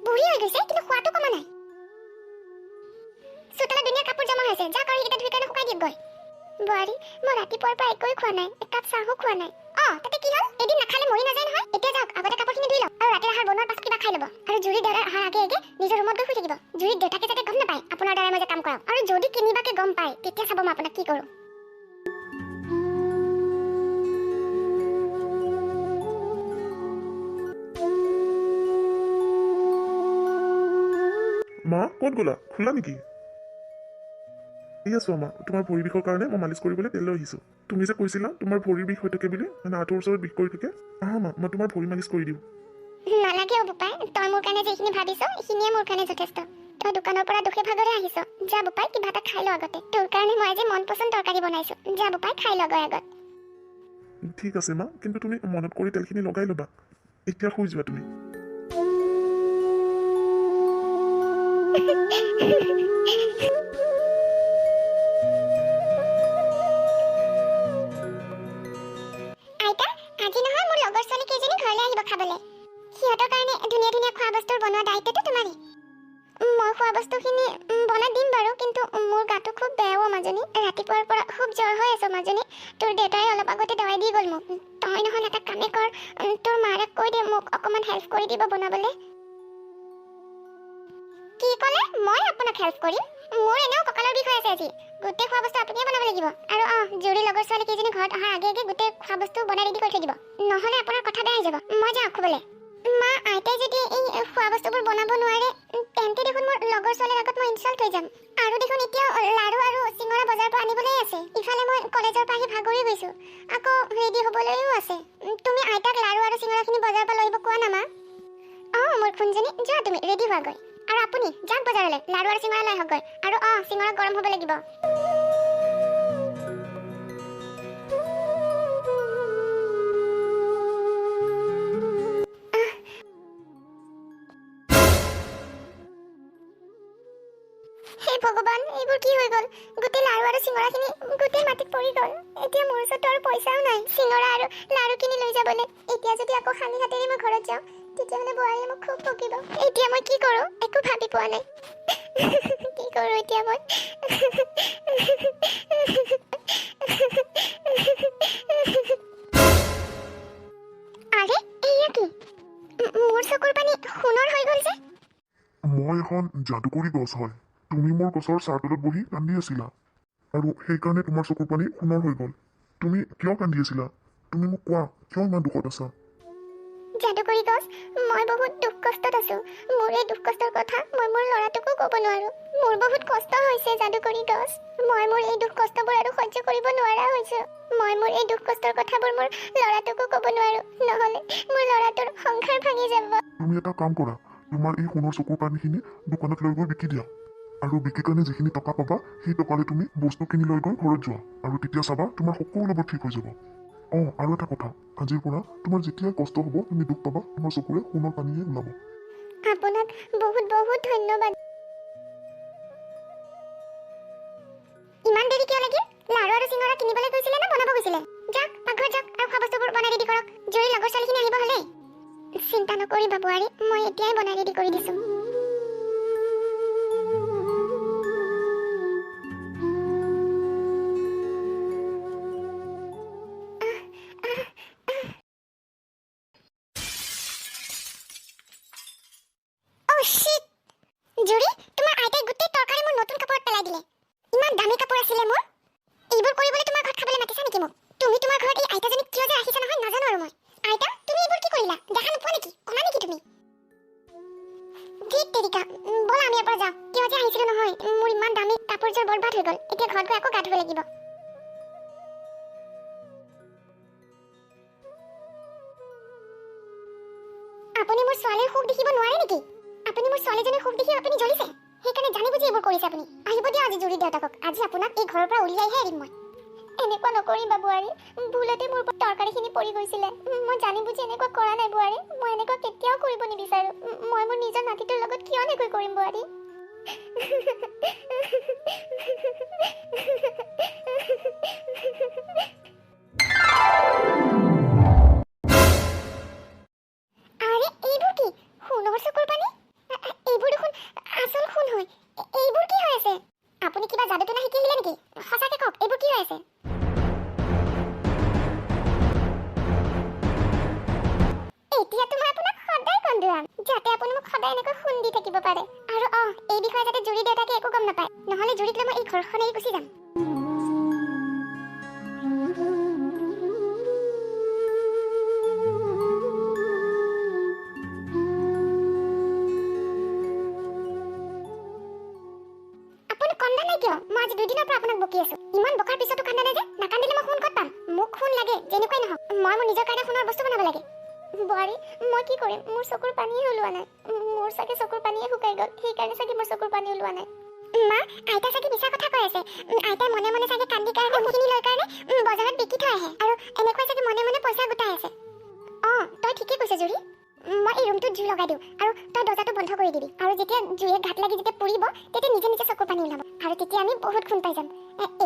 বুঢ়ী হৈ গৈছে কিন্তু খোৱাটো কমা নাই। চোতালত ধুনীয়া কাপোৰ জমা হৈছে, যাক আৰু সেইকেইটা ধুই কাৰণে শুকাই দিয়ক গৈ। বোৱাৰী, মই ৰাতিপুৱাৰ পৰা একোৱে খোৱা নাই, একাপ চাহো খোৱা নাই। তাতে কি হ'ল? এদিন নাখালে মৰি নাযায় নহয়। এতিয়া যাওক, আগতে কাপোৰখিনি ধুই লওক আৰু ৰাতিৰ আহাৰ বনোৱাৰ পাছত কিবা খাই ল'ব। আৰু জুৰিৰ দেউতাৰ অহাৰ আগে আগে নিজৰ ৰুমত গৈ শুই থাকিব। জুৰিৰ দেউতাকে যাতে গম নাপায় আপোনাৰ দ্বাৰাই মই যে কাম কৰাওঁ। আৰু যদি কিনিবাকে গম পায়, তেতিয়া চাব মই আপোনাক কি কৰোঁ। মা, ক'ত গ'লা? খোলা নেকি? এই আছো মা, তোমাৰ ভৰিৰ বিষৰ কাৰণে মই মালিচ কৰিবলৈ তেল লৈ আহিছোঁ। তুমি যে কৈছিলা তোমাৰ ভৰিৰ বিষ হৈ থাকে বুলি, মানে আঁঠুৰ ওচৰত বিষ কৰি থাকে। আহা মা, মই তোমাৰ ভৰি মালিচ কৰি দিওঁ। নালাগে বোপাই, তই মোৰ কাৰণে যিখিনি ভাবিছ এইখিনিয়ে মোৰ কাৰণে যথেষ্ট। তই দোকানৰ পৰা দুখে ভাগৰে আহিছ, যা বোপাই কিবা এটা খাই ল আগতে। তোৰ কাৰণে মই আজি মন পচন্দ তৰকাৰী বনাইছো, যা বোপাই খাই ল গৈ আগত। ঠিক আছে মা, কিন্তু তুমি মনত কৰি তেলখিনি লগাই ল'বা। এতিয়া শুই যোৱা তুমি। আইতা, আজি নহয় মোৰ লগৰ ছোৱালী কেইজনী ঘৰলৈ আহিব খাবলৈ। সিহঁতৰ কাৰণে ধুনীয়া ধুনীয়া খোৱা বস্তুৰ বনোৱা দায়িত্বটো তোমাৰেই। মই খোৱা বস্তুখিনি বনাই দিম বাৰু, কিন্তু মোৰ গাটো খুব বেয়াও মাজনী। ৰাতিপুৱাৰ পৰা খুব জ্বৰ হৈ আছে মাজনী। তোৰ দেউতাই অলপ আগতে দৱাই দি গ'ল মোক। তই নহ'লে এটা কামে কৰ, তোৰ মাৰে কৈ দে মোক অকণমান হেল্প কৰি দিব বনাবলৈ। কি ক'লে? মই আপোনাক হেল্প কৰিম? মোৰ এনেও কঁকালৰ বিষ হৈ আছে আজি। গোটেই খোৱা বস্তু আপুনিয়ে বনাব লাগিব। আৰু জুৰি লগৰ ছোৱালী কেইজনী ঘৰত অহাৰ আগে আগে গোটেই খোৱা বস্তু বনাই ৰেডি কৰি থৈ দিব, নহ'লে আপোনাৰ কথা বেয়া হৈ যাব। মই যাওঁ খুবলৈ। মা, আইতাই যদি এই খোৱা বস্তুবোৰ বনাব নোৱাৰে, তেন্তে দেখোন মোৰ লগৰ ছোৱালীৰ আগত মই ইনচাল্ট হৈ যাম। আৰু দেখোন এতিয়াও লাড়ু আৰু চিঙৰা বজাৰৰ পৰা আনিবলৈ আছে। ইফালে মই কলেজৰ পৰা আহি ভাগৰি গৈছো, আকৌ ৰেডি হ'বলৈও আছে। তুমি আইতাক লাড়ু আৰু চিঙৰাখিনি বজাৰৰ পৰা লৈ আহিব কোৱা না মা। মোৰ খুনজনী, যোৱা তুমি ৰেডি হোৱাগৈ। আৰু আপুনি যাওক বজাৰলৈ, লাড়ু আৰু চিঙৰা লৈ আহকগৈ। আৰু চিঙৰা গৰম হ'ব লাগিব। হে ভগৱান, এইবোৰ কি হৈ গ'ল? গোটেই লাড়ু আৰু চিঙৰাখিনি গোটেই মাটিত পৰি গ'ল। এতিয়া মোৰ ওচৰত আৰু পইচাও নাই চিঙৰা আৰু লাড়ু কিনি লৈ যাবলৈ। এতিয়া যদি আকৌ খালী হাতেৰে মই ঘৰত যাওঁ, তেতিয়াহ'লে বোৱাৰীয়ে মোক খুব বকিব। এতিয়া মই কি কৰোঁ একো ভাবি পোৱা নাই। কি কৰোঁ এতিয়া মই? আৰে, এইয়া কি? মোৰ চকুৰ পানী সোণৰ হৈ গ'ল যে। মই এখন যাদুকৰী গছ হয়। তুমি মোৰ গছৰ চাৰতলত বহি কান্দি আছিলা, আৰু সেইকাৰণে তোমাৰ চকুৰ পানী সোণৰ হৈ গ'ল। তুমি কিয় কান্দি আছিলা? তুমি মোক কোৱা, কিয় ইমান দুখত আছা? যাদুকৰী গছ, মই বহুত দুখ কষ্টত আছো। মোৰ এই দুখ কষ্টৰ কথা মই মোৰ ল'ৰাটোকো ক'ব নোৱাৰো। মোৰ বহুত কষ্ট হৈছে যাদুকৰী গছ। মই মোৰ এই দুখ কষ্টবোৰ আৰু সহ্য কৰিব নোৱাৰা হৈছো। মই মোৰ এই দুখ কষ্টৰ কথাবোৰ মোৰ ল'ৰাটোকো ক'ব নোৱাৰো, নহ'লে মোৰ ল'ৰাটোৰ সংসাৰ ভাঙি যাব। তুমি এটা কাম কৰা, তোমাৰ এই সোণৰ চকুৰ পানীখিনি দোকানত লৈ গৈ বিকি দিয়া। আৰু বিক্ৰী কাৰণে যিখিনি টকা পাবা, সেই টকাৰে তুমি বস্তু কিনি লৈ গৈ ঘৰত যোৱা, আৰু তেতিয়া চাবা তোমাৰ সকলোবোৰ ঠিক হৈ যাব। আৰু এটা কথা, আজিৰ পৰা তোমাৰ যেতিয়াই কষ্ট হ'ব, তুমি দুখ পাবা, তোমাৰ চকুৰে সোণৰ পানীয়ে ওলাব। আপোনাক বহুত বহুত ধন্যবাদ। ইমান দেৰি কিয় লাগিল? লাড়ু আৰু চিঙৰা কিনিবলৈ গৈছিলে নে বনাব গৈছিলে? যাওক, পাকঘৰত যাওক আৰু খোৱা বস্তুবোৰ বনাই ৰেডি কৰক। জুৰিৰ লগৰ ছোৱালীখিনি আহিব হ'লেই। চিন্তা নকৰিবা বোৱাৰী, মই এতিয়াই বনাই ৰেডি কৰি দিছোঁ। শিট! জুৰি, তোমাৰ আইতাই গোটেই তৰকাৰী মোৰ নতুন কাপোৰত পেলাই দিলে। ইমান দামী কাপোৰ আছিলে মোৰ। এইবোৰ কৰিবলৈ তোমাৰ ঘৰত খাবলৈ মাতিছা নেকি মোক? তুমি তোমাৰ ঘৰত এই আইতাজনীক কিয় যে ৰাখিছা নহয় নাজানো আৰু মই। আইতা, তুমি এইবোৰ কি কৰিলা? দেখা নোপোৱা নেকি? কমা নেকি তুমি? ঠিক তেৰিকা, ব'লা আমি ইয়াৰ পৰা যাওঁ। কিয় যে আহিছিলো নহয়, মোৰ ইমান দামী কাপোৰযোৰ বৰবাদ হৈ গ'ল। এতিয়া ঘৰত গৈ আকৌ গা ধুব লাগিব। আপুনি মোৰ ছোৱালীৰ সুখ দেখিব নোৱাৰে নেকি? আপুনি মোৰ ছোৱালীজনীৰ সুখ দেখি আপুনি জ্বলিছে। সেইকাৰণে জানি বুজি এইবোৰ কৰিছে আপুনি। আহিব দিয়া আজি জুৰি দেউতাকক। আজি আপোনাক এই ঘৰৰ পৰা উলিয়াইহে এৰিম মই। এনেকুৱা নকৰিবা বোৱাৰী, ভুলতে মোৰ ওপৰত তৰকাৰীখিনি পৰি গৈছিলে। মই জানি বুজি এনেকুৱা কৰা নাই বোৱাৰী। মই এনেকুৱা কেতিয়াও কৰিব নিবিচাৰো। মই মোৰ নিজৰ নাতিটোৰ লগত কিয় এনেকৈ কৰিম বোৱাৰী? আৰে, এইবোৰ কি? সোণৰ চকুৰ পানী? সদায় এনেকৈ খুন্দি থাকিব পাৰে আৰু এই বিষয়ে যাতে জুৰি দেউতাকে একো গম নাপায় নহলে জুৰিক লৈ মই এই ঘৰখন এৰি গুচি যাম আপুনি কন্দা নাই কিয় মই আজি 2 দিনৰ পৰা আপোনাক বকি আছো ইমান বকাৰ পিছতো কান্দা নাই যে নাকান্দিলে মই খুন ক'ত পাম মোক খুন লাগে যেনেকুৱাই নহওক মই মোৰ নিজৰ কাৰণে খুনৰ বস্তু বনাব লাগে বোৱাৰী মই কি কৰিম মোৰ চকুৰ পানীয়ে ওলোৱা নাই মোৰ চাগে চকুৰ পানীয়ে শুকাই গ'ল সেইকাৰণে চাগে মোৰ চকুৰ পানী ওলোৱা নাই মা আইতা চাগে মিছা কথা কৈ আছে আইতাই মনে মনে চাগে কান্দি কাৰণে মুখিনি লৈ কাৰণে বজাৰত বিকি থৈ আহে আৰু এনেকৈ চাগে মনে মনে পইচা গোটাই আছে তই ঠিকেই কৈছ জুৰি মই এই ৰুমটোত জুই লগাই দিওঁ আৰু তই দৰ্জাটো বন্ধ কৰি দিবি আৰু যেতিয়া জুইয়ে ঘাট লাগি যেতিয়া পুৰিব তেতিয়া নিজে নিজে চকুৰ পানী ওলাব আৰু তেতিয়া আমি বহুত খুন পাই যাম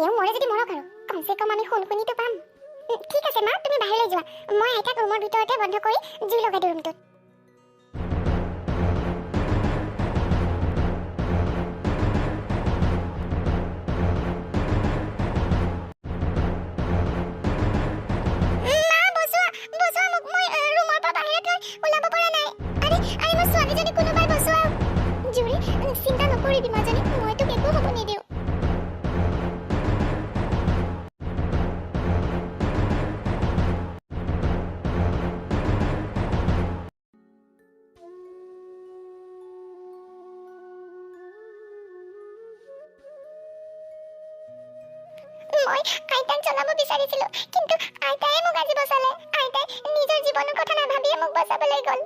এও মৰে যদি মৰক আৰু কমচে কম আমি শুনিতো পাম ঠিক আছে মা তুমি বাহিৰলৈ যোৱা মই আইতাক ৰুমৰ ভিতৰতে বন্ধ কৰি জুই লগাই দিওঁ ৰুমটোত চিন্তা নকৰিবি মাজনী মই তোক একো হ'ব নিদিওঁ মই আইতাক জনাব বিচাৰিছিলো কিন্তু আইতাই মোক আজি বচালে আইতাই নিজৰ জীৱনৰ কথা নাভাবিয়ে মোক বচাবলৈ গ'ল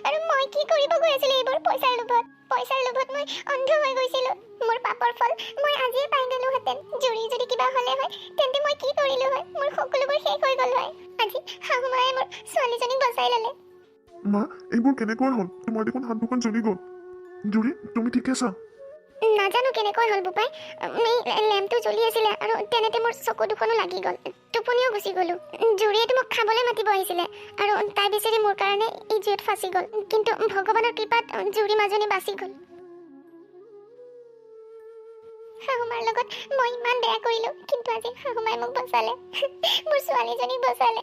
আৰু মই কি কৰিব গৈ আছিলো এইবোৰ পইচাৰ লোভত মই অন্ধ হৈ গৈছিলো মোৰ পাপৰ ফল মই আজিয়ে পাই গলোহেঁতেন জুৰি যদি কিবা হ'লে হয় তেন্তে মই কি কৰিলো হয় মোৰ সকলোবোৰ শেষ হৈ গ'ল হয় আজি শাহুমায়ে মোৰ ছোৱালীজনীক বচাই ল'লে মা এইবোৰ কেনেকৈ হ'ল তোমাৰ দেখোন হাত দুখন জ্বলি গ'ল জুৰি তুমি ঠিকে আছা নাজানো কেনেকৈ হ'ল বোপাই লেম্পটো জ্বলি আছিলে আৰু তেনেতে মোৰ চকু দুখনো লাগি গ'ল টোপনিও গুচি গ'লো জুৰিয়েতো মোক খাবলৈ মাতিব আহিছিলে আৰু তাই বিচাৰি মোৰ কাৰণে এই জুইত ফাঁচি গ'ল কিন্তু ভগৱানৰ কৃপাত জুৰি মাজনী বাচি গ'ল শাহুমাৰ লগত মই ইমান বেয়া কৰিলো কিন্তু আজি শাহুমাই মোক বচালে মোৰ ছোৱালীজনীক বচালে